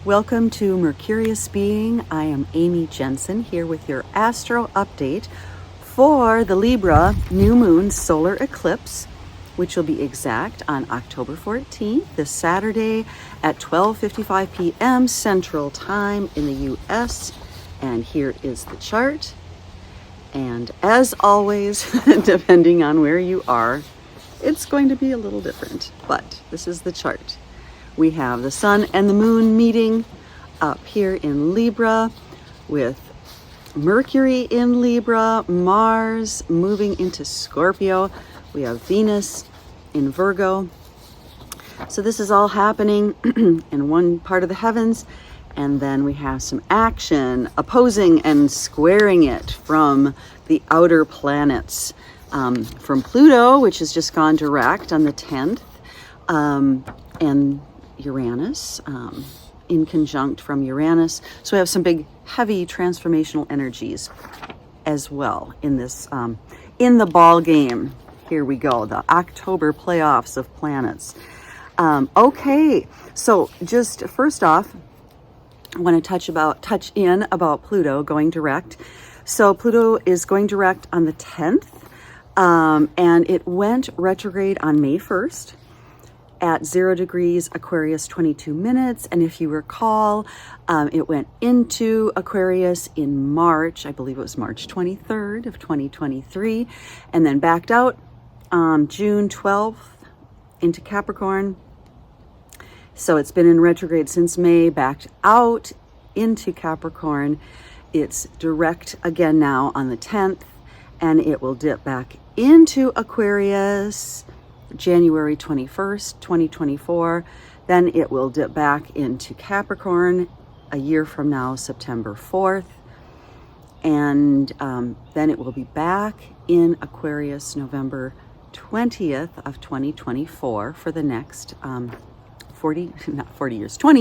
Welcome to Mercurius Being. I am Amy Jensen here with your astro update for the Libra new moon solar eclipse, which will be exact on October 14th, this Saturday at 12:55 p.m. Central Time in the U.S. And here is the chart. And as always, depending on where you are, it's going to be a little different, but this is the chart. We have the sun and the moon meeting up here in Libra with Mercury in Libra, Mars moving into Scorpio. We have Venus in Virgo. So this is all happening in one part of the heavens. And then we have some action opposing and squaring it from the outer planets. From Pluto, which has just gone direct on the 10th, and Uranus in conjunct from Uranus. So we have some big, heavy transformational energies as well in this, in the ball game. Here we go, the October playoffs of planets. Okay, so just first off, I want to touch in about Pluto going direct. So Pluto is going direct on the 10th, and it went retrograde on May 1st. At 0 degrees Aquarius 22 minutes. And if you recall, it went into Aquarius in March, I believe it was March 23rd of 2023, and then backed out on June 12th into Capricorn. So it's been in retrograde since May, backed out into Capricorn. It's direct again now on the 10th, and it will dip back into Aquarius January 21st, 2024. Then it will dip back into Capricorn a year from now, September 4th. And then it will be back in Aquarius November 20th of 2024 for the next 20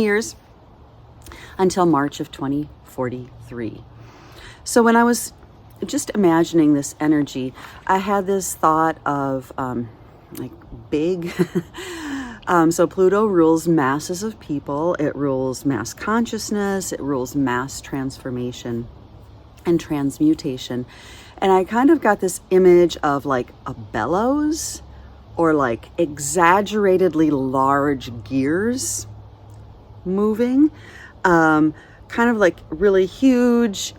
years until March of 2043. So when I was just imagining this energy, I had this thought of like big. So Pluto rules masses of people. It rules mass consciousness. It rules mass transformation and transmutation. And I kind of got this image of like a bellows or like exaggeratedly large gears moving, kind of like really huge.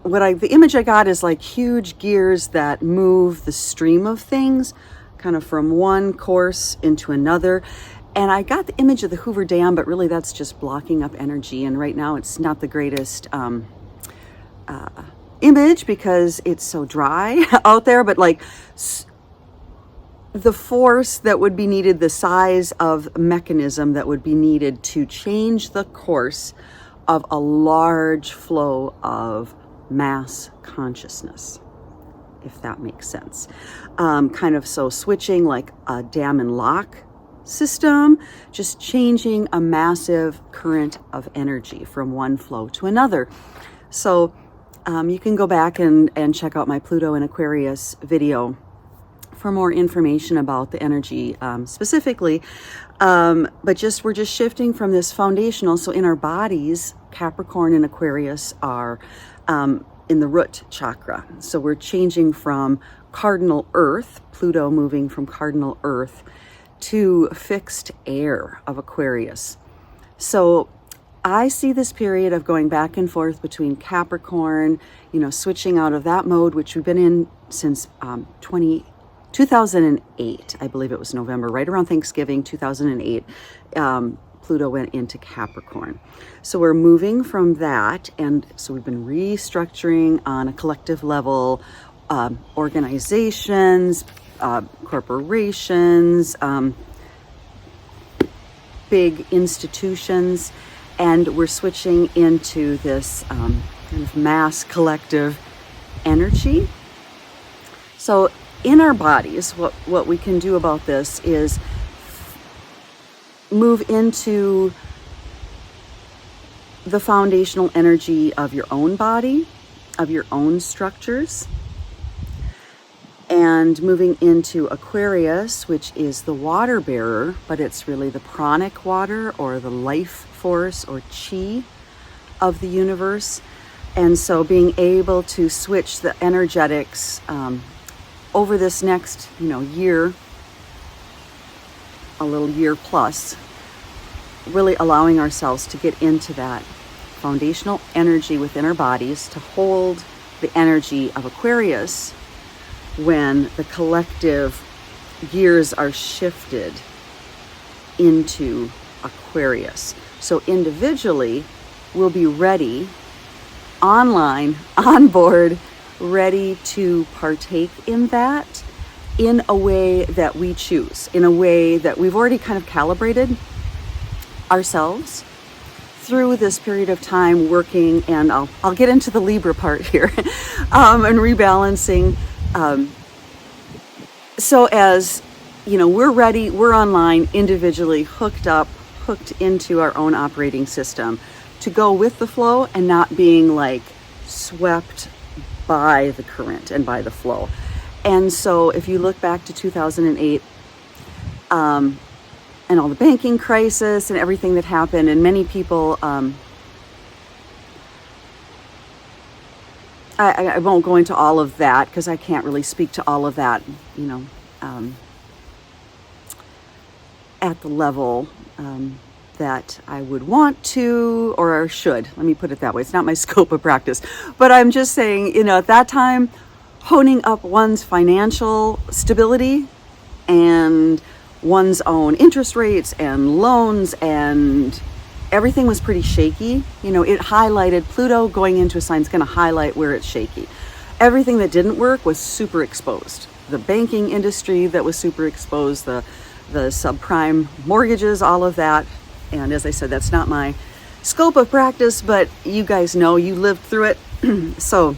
The image I got is like huge gears that move the stream of things kind of from one course into another. And I got the image of the Hoover Dam, but really that's just blocking up energy. And right now it's not the greatest image because it's so dry out there, but like the force that would be needed, the size of mechanism that would be needed to change the course of a large flow of mass consciousness, if that makes sense. Kind of so switching like a dam and lock system, just changing a massive current of energy from one flow to another. So you can go back and check out my Pluto and Aquarius video for more information about the energy specifically. But we're just shifting from this foundational. So in our bodies, Capricorn and Aquarius are in the root chakra. So we're changing from cardinal earth, Pluto moving from cardinal earth to fixed air of Aquarius. So I see this period of going back and forth between Capricorn, switching out of that mode, which we've been in since 2008. I believe it was November, right around Thanksgiving, 2008. Pluto went into Capricorn. So we're moving from that. And so we've been restructuring on a collective level, organizations, corporations, big institutions. And we're switching into this kind of mass collective energy. So in our bodies, what we can do about this is move into the foundational energy of your own body, of your own structures, and moving into Aquarius, which is the water bearer, but it's really the pranic water or the life force or chi of the universe. And so being able to switch the energetics over this next, year, a little year plus, really allowing ourselves to get into that foundational energy within our bodies to hold the energy of Aquarius when the collective gears are shifted into Aquarius. So individually, we'll be ready, online, on board, ready to partake in that in a way that we choose, in a way that we've already kind of calibrated ourselves through this period of time working, and I'll get into the Libra part here, and rebalancing. So as we're ready, we're online, individually hooked into our own operating system to go with the flow and not being like swept by the current and by the flow. And so if you look back to 2008, and all the banking crisis and everything that happened, and many people, I won't go into all of that because I can't really speak to all of that, at the level that I would want to, or should. Let me put it that way. It's not my scope of practice, but I'm just saying, at that time, honing up one's financial stability and one's own interest rates and loans, and everything was pretty shaky. It highlighted, Pluto going into a sign is going to highlight where it's shaky. Everything that didn't work was super exposed. The banking industry that was super exposed, the subprime mortgages, all of that. And as I said, that's not my scope of practice, but you guys know, you lived through it. So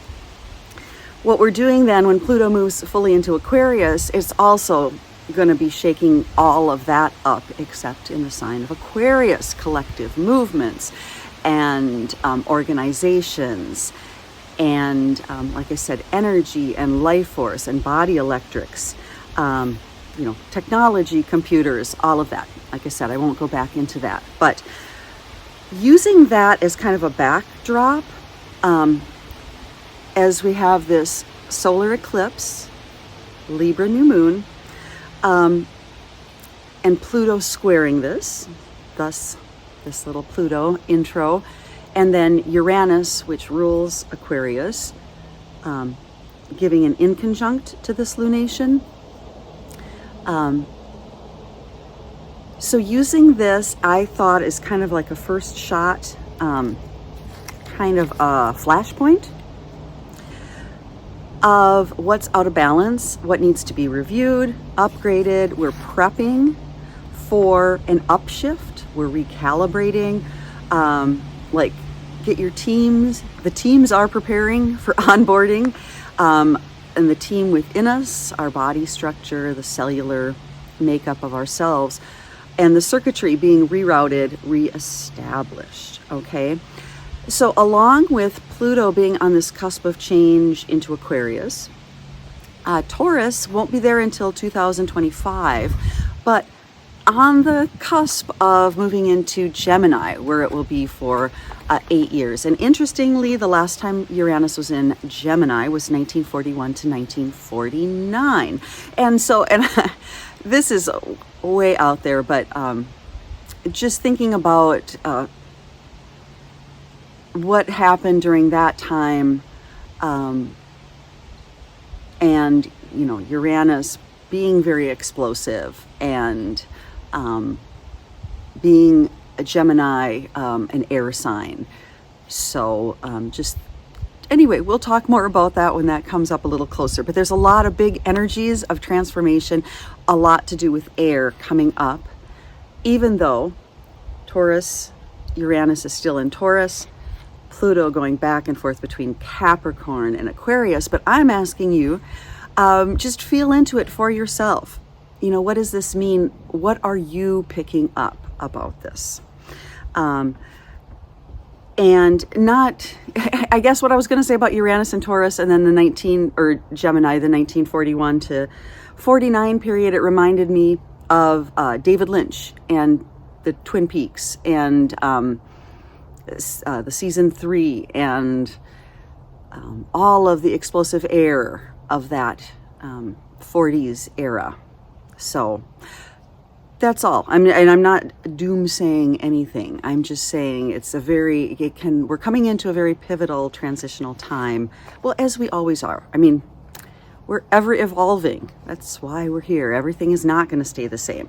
what we're doing then when Pluto moves fully into Aquarius, it's also going to be shaking all of that up, except in the sign of Aquarius, collective movements and organizations and like I said, energy and life force and body electrics, technology, computers, all of that. Like I said, I won't go back into that, but using that as kind of a backdrop, as we have this solar eclipse, Libra new moon, and Pluto squaring this, thus this little Pluto intro, and then Uranus, which rules Aquarius, giving an inconjunct to this lunation. So using this, I thought, is kind of like a first shot, kind of a flashpoint of what's out of balance, what needs to be reviewed, upgraded. We're prepping for an upshift. We're recalibrating. Get your teams. The teams are preparing for onboarding. And the team within us, our body structure, the cellular makeup of ourselves, and the circuitry being rerouted, reestablished, okay? So along with Pluto being on this cusp of change into Aquarius, Taurus won't be there until 2025, but on the cusp of moving into Gemini, where it will be for 8 years. And interestingly, the last time Uranus was in Gemini was 1941 to 1949. And so, this is way out there, but just thinking about what happened during that time, and Uranus being very explosive, and being a Gemini, an air sign. So anyway, we'll talk more about that when that comes up a little closer. But there's a lot of big energies of transformation, a lot to do with air coming up, even though Uranus is still in Taurus, Pluto going back and forth between Capricorn and Aquarius. But I'm asking you, just feel into it for yourself. What does this mean? What are you picking up about this? And not, I guess what I was going to say about Uranus and Taurus, and then Gemini, the 1941 to 49 period, it reminded me of David Lynch and the Twin Peaks and the season 3 and all of the explosive air of that 40s era. So that's all. I'm not doomsaying anything. I'm just saying we're coming into a very pivotal transitional time. Well, as we always are. I mean, we're ever evolving. That's why we're here. Everything is not going to stay the same.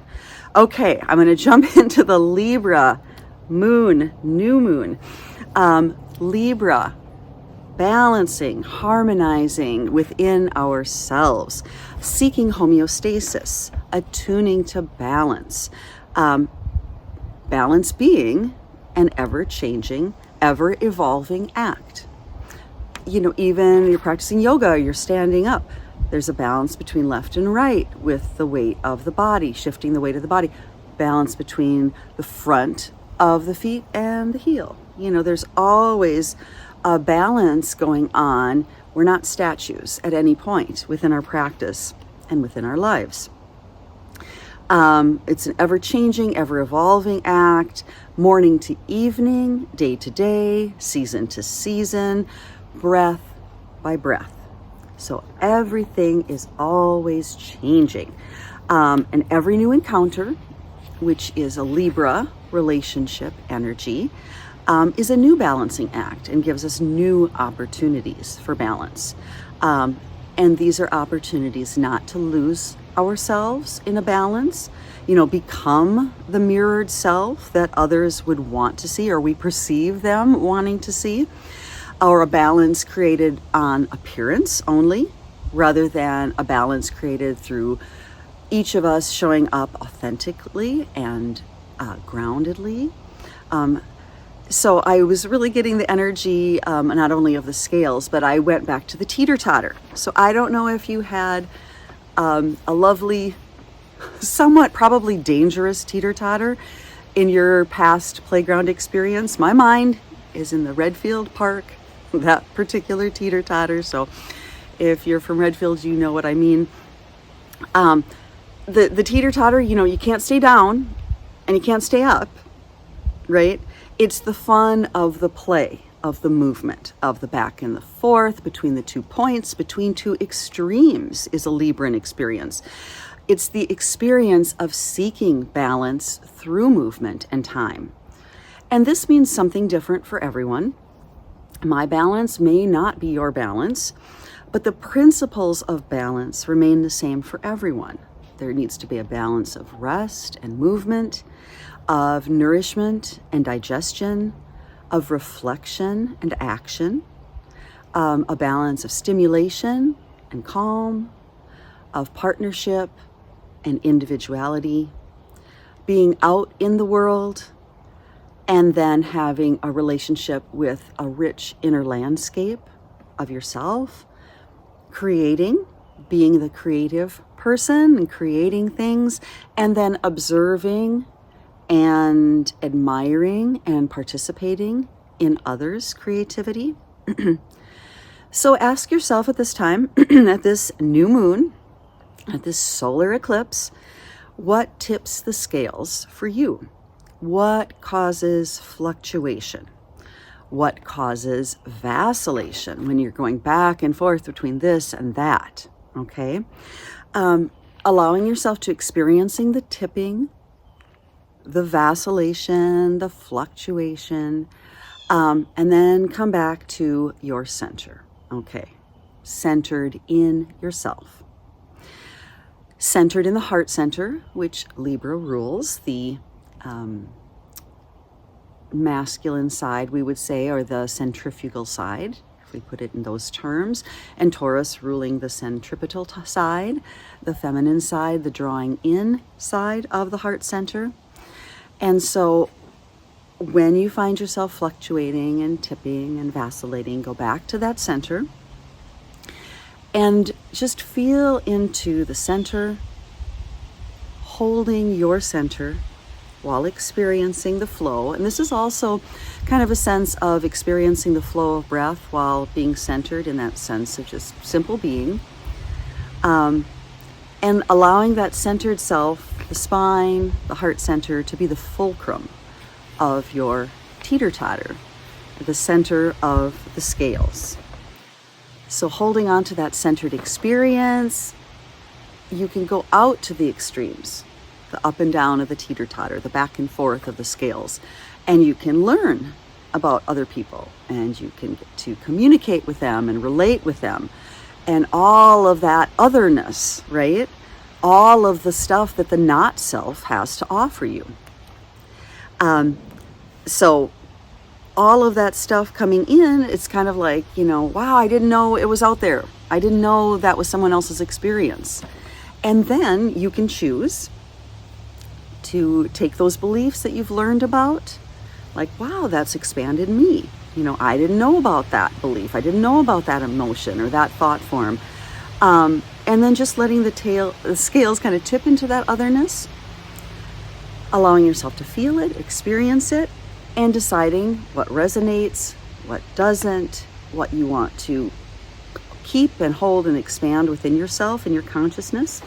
Okay, I'm going to jump into the Libra moon, new moon. Libra, balancing, harmonizing within ourselves, seeking homeostasis, attuning to balance. Balance being an ever-changing, ever-evolving act. Even you're practicing yoga, you're standing up. There's a balance between left and right with the weight of the body, shifting the weight of the body. Balance between the front of the feet and the heel. There's always a balance going on. We're not statues at any point within our practice and within our lives. It's an ever-changing, ever-evolving act, morning to evening, day to day, season to season, breath by breath. So everything is always changing. And every new encounter, which is a Libra relationship energy, is a new balancing act and gives us new opportunities for balance. And these are opportunities not to lose ourselves in a balance, become the mirrored self that others would want to see or we perceive them wanting to see, or a balance created on appearance only rather than a balance created through each of us showing up authentically and groundedly. So I was really getting the energy, not only of the scales, but I went back to the teeter-totter. So I don't know if you had a lovely, somewhat probably dangerous teeter-totter in your past playground experience. My mind is in the Redfield Park, that particular teeter-totter. So if you're from Redfield, you know what I mean. The teeter-totter, you can't stay down and you can't stay up, right? It's the fun of the play, of the movement, of the back and the forth, between the 2 points, between 2 extremes is a Libran experience. It's the experience of seeking balance through movement and time. And this means something different for everyone. My balance may not be your balance, but the principles of balance remain the same for everyone. There needs to be a balance of rest and movement, of nourishment and digestion, of reflection and action, a balance of stimulation and calm, of partnership and individuality, being out in the world, and then having a relationship with a rich inner landscape of yourself, creating, being the creative person and creating things, and then observing and admiring and participating in others' creativity. So ask yourself at this time, at this new moon, at this solar eclipse, what tips the scales for you? What causes fluctuation? What causes vacillation when you're going back and forth between this and that? Okay. Allowing yourself to experiencing the tipping, the vacillation, the fluctuation, and then come back to your center. Okay. Centered in yourself. Centered in the heart center, which Libra rules, the masculine side, we would say, or the centrifugal side, if we put it in those terms, and Taurus ruling the centripetal side, the feminine side, the drawing in side of the heart center. And so when you find yourself fluctuating and tipping and vacillating, go back to that center and just feel into the center, holding your center while experiencing the flow. And this is also kind of a sense of experiencing the flow of breath while being centered in that sense of just simple being. And allowing that centered self the spine, the heart center, to be the fulcrum of your teeter-totter, the center of the scales. So holding on to that centered experience, you can go out to the extremes, the up and down of the teeter-totter, the back and forth of the scales, and you can learn about other people, and you can get to communicate with them and relate with them, and all of that otherness, right? All of the stuff that the not self has to offer you. So all of that stuff coming in, it's kind of like, wow, I didn't know it was out there. I didn't know that was someone else's experience. And then you can choose to take those beliefs that you've learned about, like, wow, that's expanded me. I didn't know about that belief. I didn't know about that emotion or that thought form. And then just letting the scales kind of tip into that otherness, allowing yourself to feel it, experience it, and deciding what resonates, what doesn't, what you want to keep and hold and expand within yourself and your consciousness,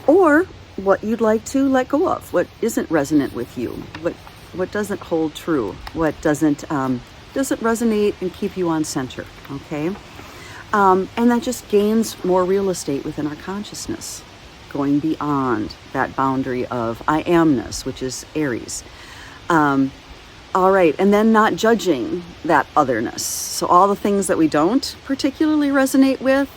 or what you'd like to let go of, what isn't resonant with you, what doesn't hold true, what doesn't resonate and keep you on center, okay? And that just gains more real estate within our consciousness, going beyond that boundary of I amness, which is Aries. All right, and then not judging that otherness. So all the things that we don't particularly resonate with,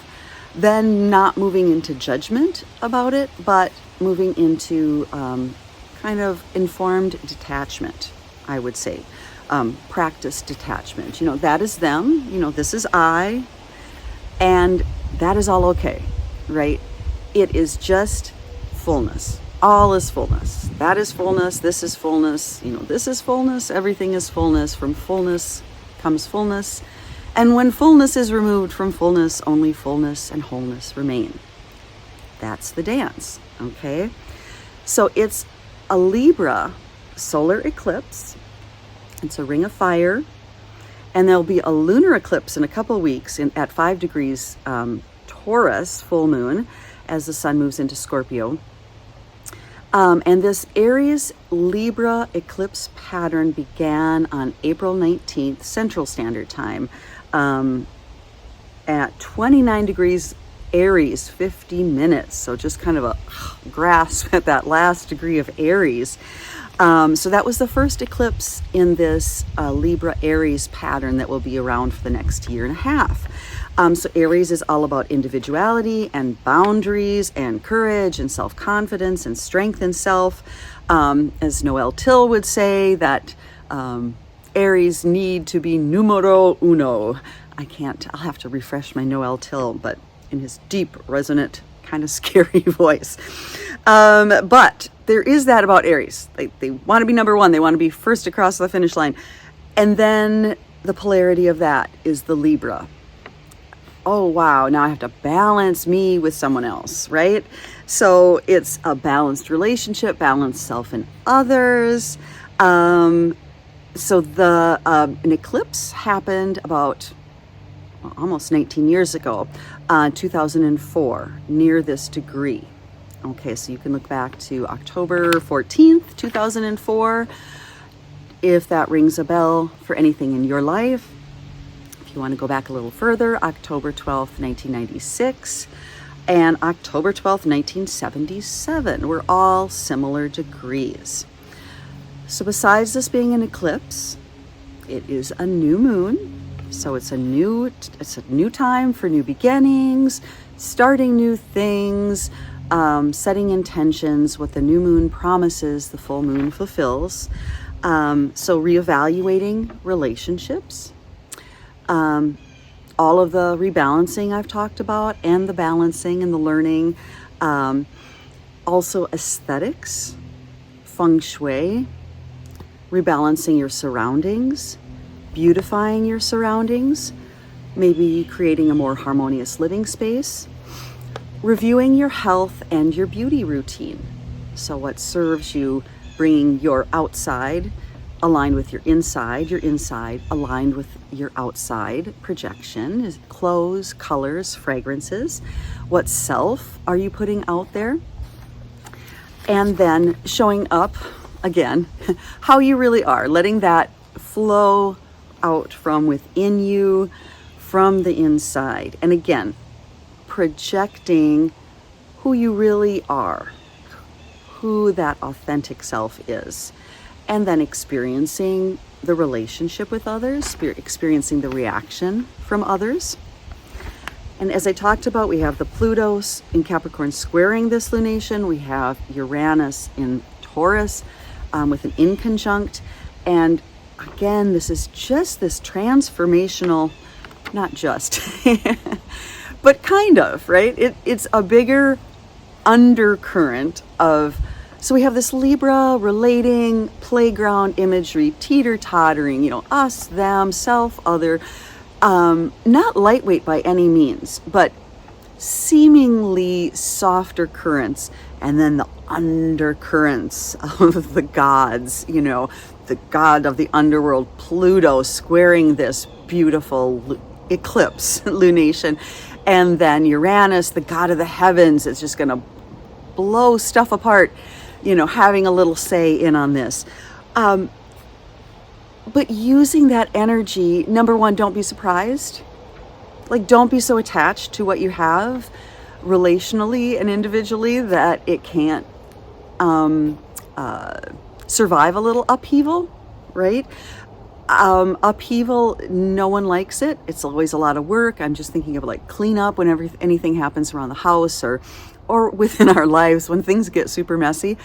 then not moving into judgment about it, but moving into kind of informed detachment, I would say. Practice detachment. That is them, this is I, and that is all okay, right? It is just fullness. All is fullness. That is fullness. This is fullness. This is fullness. Everything is fullness. From fullness comes fullness. And when fullness is removed from fullness, only fullness and wholeness remain. That's the dance, okay? So it's a Libra solar eclipse. It's a ring of fire. And there'll be a lunar eclipse in a couple of weeks at 5 degrees Taurus, full moon, as the sun moves into Scorpio. And this Aries Libra eclipse pattern began on April 19th, Central Standard Time, at 29 degrees Aries, 50 minutes. So just kind of a grasp at that last degree of Aries. So that was the first eclipse in this Libra Aries pattern that will be around for the next year and a half. So Aries is all about individuality and boundaries and courage and self-confidence and strength in self. As Noel Till would say, that Aries need to be numero uno. I'll have to refresh my Noel Till, but in his deep, resonant, kind of scary voice. But there is that about Aries. They want to be number one. They want to be first across the finish line. And then the polarity of that is the Libra. Oh, wow, now I have to balance me with someone else, right? So it's a balanced relationship, balanced self and others. So an eclipse happened about almost 19 years ago, 2004, near this degree. Okay, so you can look back to October 14th, 2004, if that rings a bell for anything in your life. If you want to go back a little further, October 12th, 1996, and October 12th, 1977 were all similar degrees. So besides this being an eclipse, it is a new moon. So it's a new time for new beginnings, starting new things, setting intentions. What the new moon promises, the full moon fulfills. So reevaluating relationships. All of the rebalancing I've talked about, and the balancing and the learning. Also aesthetics, feng shui, rebalancing your surroundings, beautifying your surroundings, maybe creating a more harmonious living space, reviewing your health and your beauty routine. So what serves you, bringing your outside aligned with your inside aligned with your outside projection, is clothes, colors, fragrances. What self are you putting out there? And then showing up again, how you really are, letting that flow out from within you, from the inside. And again, projecting who you really are, who that authentic self is, and then experiencing the relationship with others, experiencing the reaction from others. And as I talked about, we have the Pluto in Capricorn squaring this lunation. We have Uranus in Taurus with an inconjunct. And again, this is just this transformational, not just, but kind of, right? It's a bigger undercurrent of, so we have this Libra relating, playground imagery, teeter-tottering, us, them, self, other, not lightweight by any means, but seemingly softer currents, and then the undercurrents of the gods, the god of the underworld, Pluto, squaring this beautiful eclipse lunation, and then Uranus, the god of the heavens, is just going to blow stuff apart, having a little say in on this. But using that energy, number one, don't be surprised. Like, don't be so attached to what you have relationally and individually that it can't survive a little upheaval, right? Upheaval, no one likes it. It's always a lot of work. I'm just thinking of like cleanup whenever anything happens around the house or within our lives when things get super messy.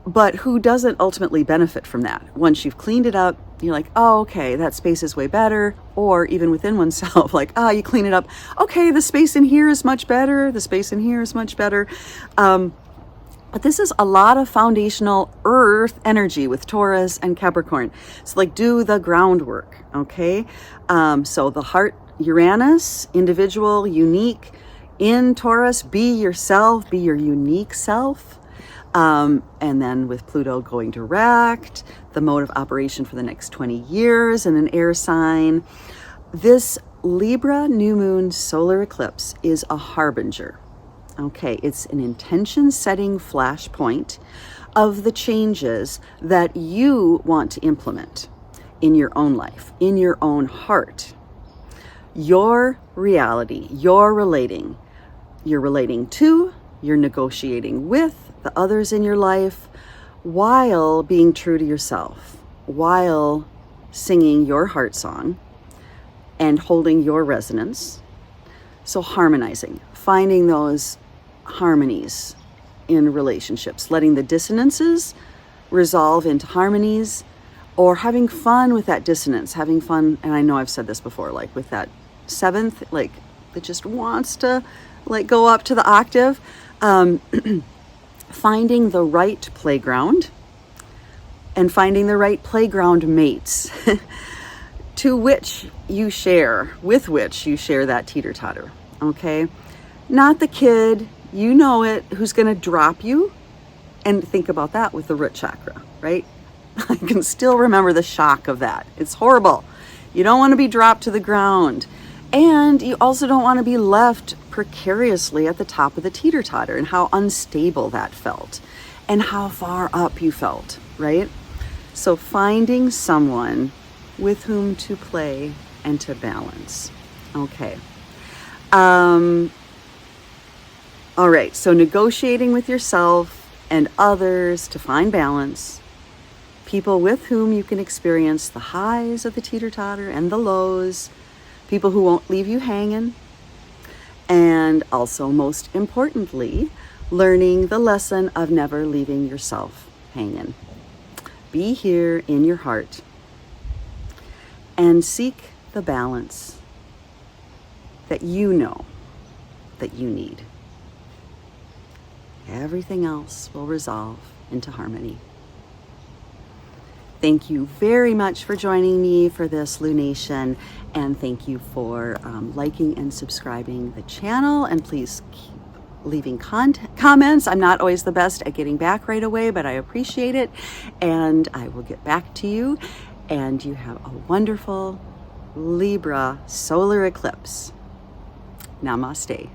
But who doesn't ultimately benefit from that? Once you've cleaned it up, you're like, oh, okay, that space is way better. Or even within oneself, like, you clean it up. Okay, the space in here is much better. The space in here is much better. But this is a lot of foundational earth energy with Taurus and Capricorn. So like, do the groundwork, okay? So the heart, Uranus, individual, unique. In Taurus, be yourself, be your unique self. And then with Pluto going direct, the mode of operation for the next 20 years in an air sign. This Libra new moon solar eclipse is a harbinger. Okay, it's an intention setting flashpoint of the changes that you want to implement in your own life, in your own heart. Your reality, you're relating to, you're negotiating with the others in your life while being true to yourself, while singing your heart song and holding your resonance. So harmonizing, finding those harmonies in relationships, letting the dissonances resolve into harmonies, or having fun with that dissonance, having fun. And I know I've said this before, like with that seventh, like that just wants to like go up to the octave. Finding the right playground and finding the right playground mates with which you share that teeter-totter, okay? Not the kid, who's going to drop you. And think about that with the root chakra, right? I can still remember the shock of that. It's horrible. You don't want to be dropped to the ground. And you also don't want to be left precariously at the top of the teeter-totter, and how unstable that felt and how far up you felt, right? So finding someone with whom to play and to balance. Okay. All right. So negotiating with yourself and others to find balance. People with whom you can experience the highs of the teeter-totter and the lows. People who won't leave you hanging. And also, most importantly, learning the lesson of never leaving yourself hanging. Be here in your heart and seek the balance that you know that you need. Everything else will resolve into harmony. Thank you very much for joining me for this lunation, and thank you for liking and subscribing the channel, and please keep leaving comments. I'm not always the best at getting back right away, but I appreciate it, and I will get back to you, and you have a wonderful Libra solar eclipse. Namaste.